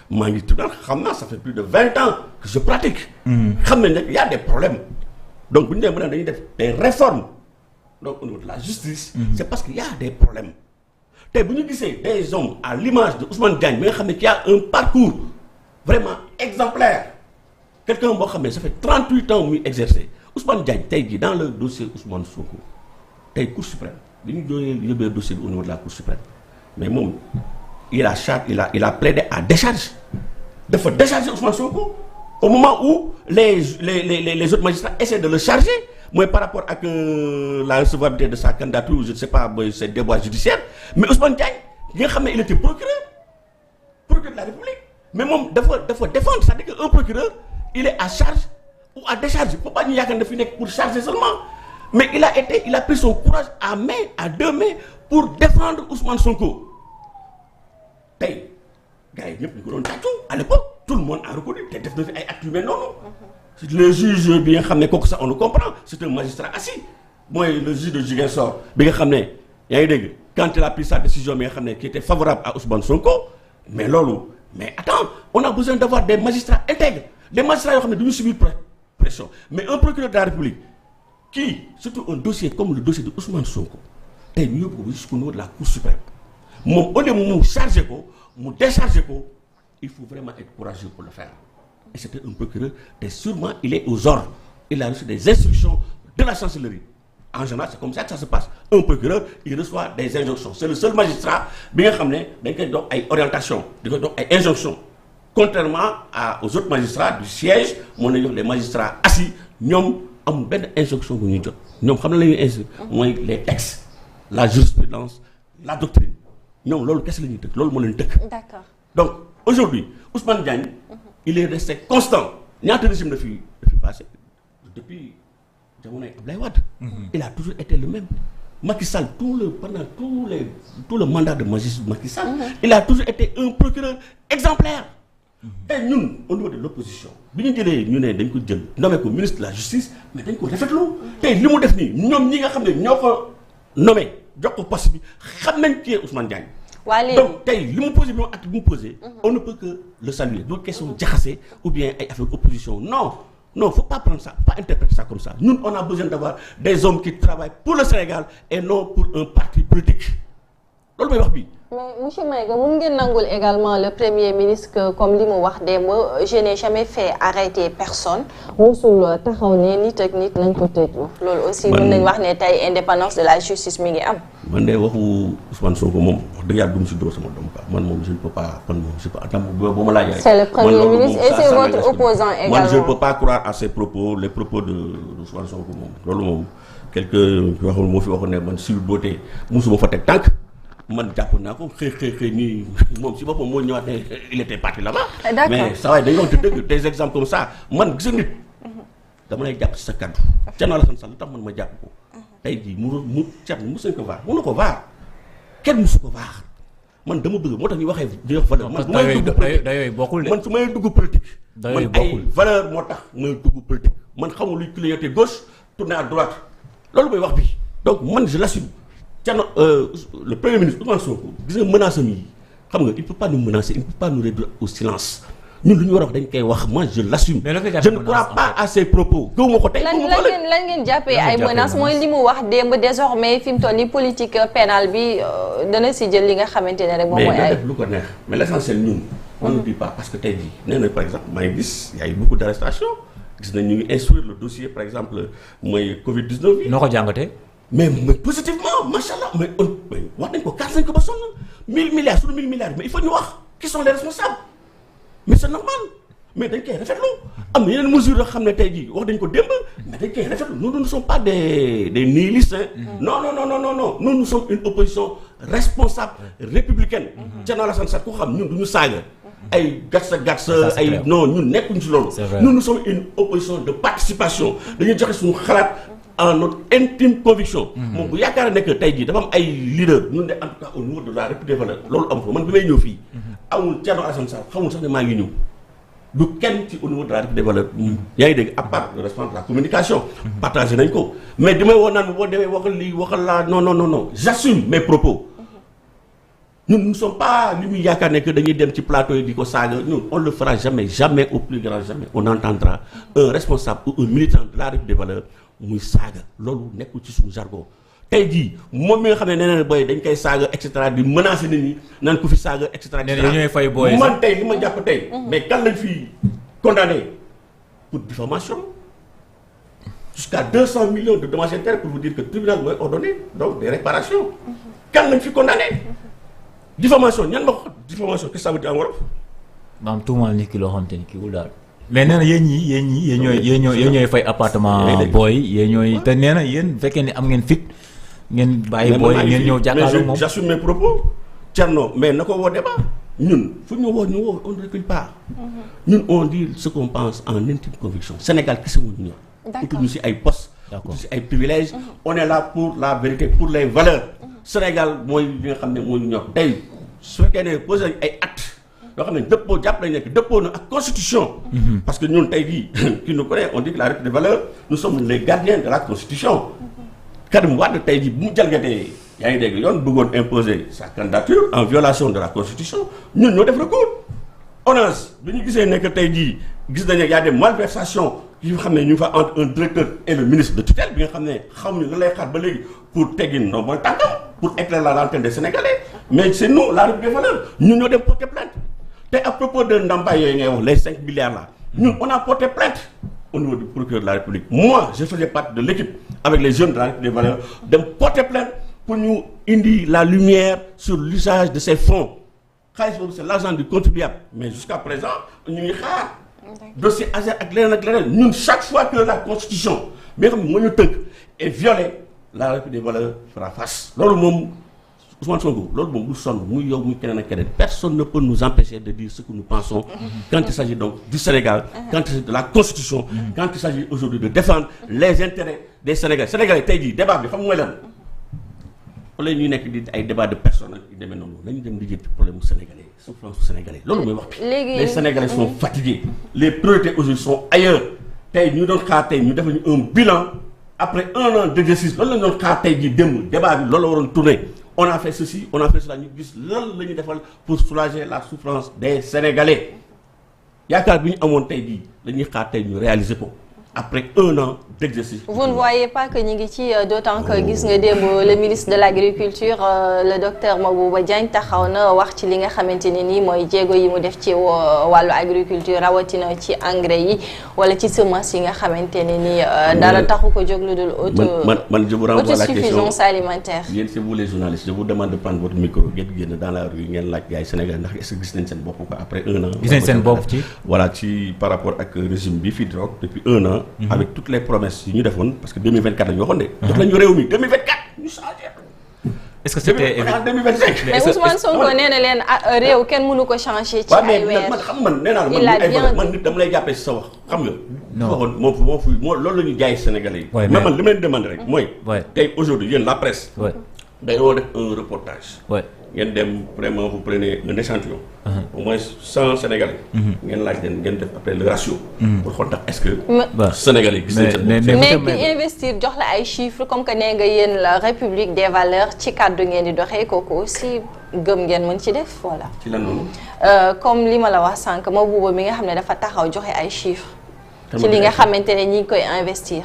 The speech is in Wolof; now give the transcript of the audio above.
maa ngi tribunal xam naa ça fait plus de 20 ans que je pratique. xam nañ nag y a des problèmes donc bu ñu demee ba dañuy def des réformes donc au niveau de la justice. c'est parce qu'il y a des problèmes. tey bu ñu gisee des hommes à l'image de Ousmane Diagne bi nga xam ne qui a un parcours vraiment exemplaire quelqu'un boo xam ne ça fait 38 ans muy exercer Ousmane Diagne tey jii dans le dossier Ousmane Sonko tey Cour suprême bi ñu yóbbee dossier bi au niveau de la Cour suprême mais moom il a plaidé à décharge dafa décharger Ousmane Sonko au moment où les autres magistrats essaient de le charger mooy par rapport ak la recevabilité de sa candidature je ne sais pas mooy ses déboires judiciaires mais Ousmane Diagne ki nga xam ne il était procureur de la République mais moom dafa défendre c'est-à-dire que un procureur il est à charge ou à décharge il faut pas ñu yaakaar ne fi nekk pour charger seulement mais il a pris son courage à deux mains pour défendre Ousmane Sonko tey gars yi ñëpp ñu ko doon tàccu à l'époque tout le monde a reconnu te def na fi ay actes yu mel noonu le juge bi nga xam ne kooku sax on le comprend c'est un magistrat assis mooy le juge de Ziguinchor bi nga xam ne yaa ngi dégg quand il a pris sa décision bi nga xam ne qui était favorable à Ousmane Sonko mais attends on a besoin d'avoir des magistrats intègres des magistrats yoo xam ne du ñu subir pression mais un procureur de la République qui surtout un dossier comme le dossier de Ousmane Sonko tey ñu yóbbu ko jusqu'au niveau de la Cour suprême moom au lieu mu chargé ko mu déchargé ko il faut vraiment être courageux pour le faire et c'était un procureur et sûrement il est aux ordres il a reçu des instructions de la chancellerie en général c'est comme ça que ça se passe un procureur il reçoit des injonctions c'est le seul magistrat bi nga xam ne dañ koy dox ay orientations di ko dox ay injonctions contrairement aux autres magistrats du siège moo nañ jox les magistrats assis ñoom amul benn injonction bu ñuy jot ñoom xam na la ñuy instruire mooy les textes la jurisprudence la doctrine ñoom loolu kese la ñuy tëkk loolu moo leen tëkk. D'accord. Donc aujourd'hui Ousmane Diagne il est resté constant ñaata régime la fi passé depuis jamonoy Abdoulaye Wade. Il a toujours été le même. Macky Sall pendant tout le mandat de Macky Sall. Il a toujours été un procureur exemplaire. Et ñun au niveau de l'opposition bi ñu jëlee ñu ne dañ ko jël nommé ko ministre de la justice mais dañ ko rafetlu tey li mu def nii ñoom ñi nga xam ne ñoo ko nommé jox ko poste bi xam nañ kii Ousmane Diagne. Donc tey li mu posé bi moom acte bi mu posé. On ne peut que le saluer du question jaxase ou bien ay affaire opposition non faut pas prendre ça faut pas interpréter ça comme ça ñun on a besoin d'avoir des hommes qui travaillent pour le Sénégal et non pour un parti politique loolu mooy wax bi. mais monsieur Maïga mun ngeen nangul également le premier ministre que comme li mu wax démb je n'ai jamais fait arrêter personne musul taxaw ne nit ak nit nañ ko tëj loolu aussi mën nañ wax ne tey indépendance de la justice mi ngi am. man de waxu Ousmane Sonko moom wax dëgg yàlla du mu si dóor sama doom quoi man moom je ne peux pas man moom je peux ba ma laajee. c'est le premier ministre et c'est votre opposant également. man je ne peux pas croire à ces propos les propos de Ousmane Sonko moom loolu moom quelque waxul moo fi waxoon ne man Sweet Beauté musuma fa teg tànk. man jàpp naa ko xëy nii moom si boppam moo ñëwaat ne il était parti là-bas. mais saa waay dañoo wax dëgg des exemples comme ça man gis nit dama lay jàpp si sa kaddu. Thierno Alassane Sall lu tax man ma jàpp ko. tey jii mu Thierno mos nañu ko vaar mun na ko vaar kenn mosu ko vaar man dama bëgg moo tax ñu waxee di wax valeur. man bu may dugg politique man su may dugg politique. man ay valeur moo tax may dugg politique man xamul luy clignoter gauche tourner à droite loolu mooy wax bi donc man je l'assume. Le premier ministre Ousmane Sonko gis nga menace am yi xam nga il peut pas nous menacer il peut pas nous réduire au silence ñun lu ñu war a wax dañ koy wax moi je l'assume je ne crois pas à ses propos gëwuma ko tey lan ngeen jàppee ay menaces mooy li mu wax démb désormais fi mu toll nii politique pénale bi dana si jël li nga xamante ne rek moom mooy ay def lu ko neex mais l'essentiel ñun on ne dit pas parce que tey jii nee na par exemple maa ngi gis y a eu beaucoup d'arrestations gis nañ ñu ngi instruire le dossier par exemple mooy Covid-19 bi noo ko jàngatee mais positivement machallah mais wax nañ ko kaas nañ ko ba sonn 1000 milliards sur 1000 milliards mais il faut ñu wax qui sont les responsables mais c'est normal mais dañ koy rafetlu am na yeneen mesures yoo xam ne tey jii wax dañ ko démb mais dañ koy rafetlu nous ne sommes pas des nihilistes non nous sommes une opposition responsable républicaine Thierno Alassane Sall ku xam ñun du ñu saaga ay gatsa ay non ñun nekkuñ ci loolu nous sommes une opposition de participation dañuy joxe suñu xalaat en notre intime conviction. moom bu yaakaar ne que tey jii dafa am ay leader ñun de en tout cas au niveau de la République des valeurs loolu am fa man bi may ñëw fii. amul Thierno Alassane Sall xamul sax ne maa ngi ñëw du kenn ci au niveau de la République des valeurs. yaa ngi dégg à part le responsable de la communication. partagé nañ ko mais damay woo naan boo demee waxal lii waxal laa non j'assume mes propos. Nous ne sommes pas lui yaakaar ne que dañuy dem ci plateau yi di ko saaga ñun on le fera jamais jamais au plus grand jamais on entendra un responsable ou un militant de la République des valeurs muy saaga loolu nekkul ci suñu jargon. tey jii moom mi nga xam ne nee na booy dañ koy saaga et cetera di menacer nit ñi naan ko fi saaga et cetera. nee na ñooy fay booy man tey li ma jàpp tey. mais kan lañ fi condamné pour diffamation jusqu'à 200 millions de dommages intérêts pour vous dire que le tribunal mooy ordonné donc des réparations. kan lañ fi condamné. diffamation ñan ma ko diffamation qu'est-ce que ça veut dire en wolof. maam tuumaal nit ki loo xamante ni kii wul daal. mais nee na yéen ñooy fay appartement booy yéen ñooy te nee na yéen bu fekkee ni am ngeen fit ngeen bàyyi booy ngeen ñëw jàkkaarloo moom. j'assume mes propos Thierno mais na ko woo débat ñun fu ñu woo on ne recule pas. ñun on dit ce qu'on pense en intime conviction Sénégal kese moo ñu ñor. d'accord ñu si ay postes. d'accord si ay privilèges. on est là pour la vérité pour les valeurs. Sénégal mooy li nga xam ne moo ñu ñor tey su fekkee ne posé nañ ay actes. yoo xam ne dëppoo jàpp nañ nekk dëppoo na ak constitution. parce que ñun tey jii qui nous connaît on dit que la République des valeurs nous sommes les gardiens de la constitution. Karim Wade tey jii bu mu jalgatee yaa ngi dégg yoon bëggoon imposer sa candidature en violation de la constitution ñun ñoo def recours. ONAS bi ñu gisee ne que tey jii gis nañ ne y a des malversations yi xam ne ñu fa entre un directeur et le ministre de tutelle bi nga xam ne xamuñu lan lay xaar ba léegi pour teggin ndombal tànkam pour éclairer la lanterne des Sénégalais mais c'est nous la République des valeurs ñun ñoo dem porter plainte. te à propos de ndàmpaay yooyu ngay wax les 5 milliards là ñun on a porté plainte au niveau du procureur de la République moi je faisais partie de l'équipe avec les jeunes de la République des valeurs dem porter plainte pour ñu indi la lumière sur l'usage de ces fonds xaalis boobu c'est l'argent du contribuable mais jusqu'à présent ñu ngi xaar dossier ASER ak leneen ñun chaque fois que la constitution bi nga xam ne moo ñu tënk est violée la République des valeurs fera face loolu moom Ousmane Sonko loolu moom bu sonn muy yow muy keneen ak keneen personne ne peut nous empêcher de dire ce que nous pensons quand il s'agit donc du Sénégal quand il s'agit de la Constitution quand il s'agit aujourd'hui de défendre les intérêts des Sénégalais tey jii débat bi xam mooy lan wala ñuy nekk di ay débat de personnes yu demee noonu nañu dem di jël problème mu sénégalais souffrance sénégalais loolu mooy wax bi les Sénégalais sont fatigués les priorités aujourd'hui sont ailleurs tey ñu doon xaar tey ñu def ñu un bilan après 1 an d'exercice loolu la ñu doon xaar tey jii démb débat bi loolu la waroon tourner on a fait ceci on a fait cela ñu gis lan la ñu defal pour soulager la souffrance des Sénégalais yaakaar bi ñu amoon tey jii la ñuy xaar tey ñu réaliser ko après 1 an d'exercice. Vous ne voyez pas que ñu ngi ci d'autant que gis nga démb le ministre de l'agriculture le docteur Mabouba Diagne taxaw na wax ci li nga xamante ne nii mooy jéego yi mu def ci wàllu agriculture rawatina ci engrais yi wala ci semence yi nga xamante ne nii dara taxu ko jóg lu dul man je vous renvoie la question autosuffisance alimentaire. yéen c'est vous les journalistes je vous demande de prendre votre micro ngeen génn dans la rue ngeen laaj gars yi Sénégal ndax est-ce que gis nañ seen bopp quoi après 1 an. gis nañ seen bopp ci. voilà ci par rapport ak régime bi fi drogue depuis 1 an. avec toutes les promesses yi ñu defoon parce que 2024 la ñu waxoon de. jox nañu réew mi 2024 ñu changé. est-ce que c'était en 2025. mais Ousmane Sonko nee na leen réew kenn mënu ko changer. ci ay weer man xam man nee naa la man nit dama lay jàppee si sa wax xam nga. non waxoon moo loolu la ñu jaay Sénégalais yi. mais man li ma leen demandé rek mooy. tey aujourd'hui yéen la presse. dañoo def un reportage. ngeen dem vraiment vous prenez un échantillon. au moins 100 Sénégalais. ngeen laaj leen ngeen def après le ratio. pour xool ndax est-ce que. Sénégalais gis nañ seen mais ki investir jox la ay chiffres comme que nee nga yéen la République des valeurs ci kàddu ngeen di doxee kooku aussi gëm ngeen mën ci def voilà. ci lan noonu. comme li ma la wax sànq ma buuba mi nga xam ne dafa taxaw joxe ay chiffres. ci li nga xamante ne ñi ngi koy investir.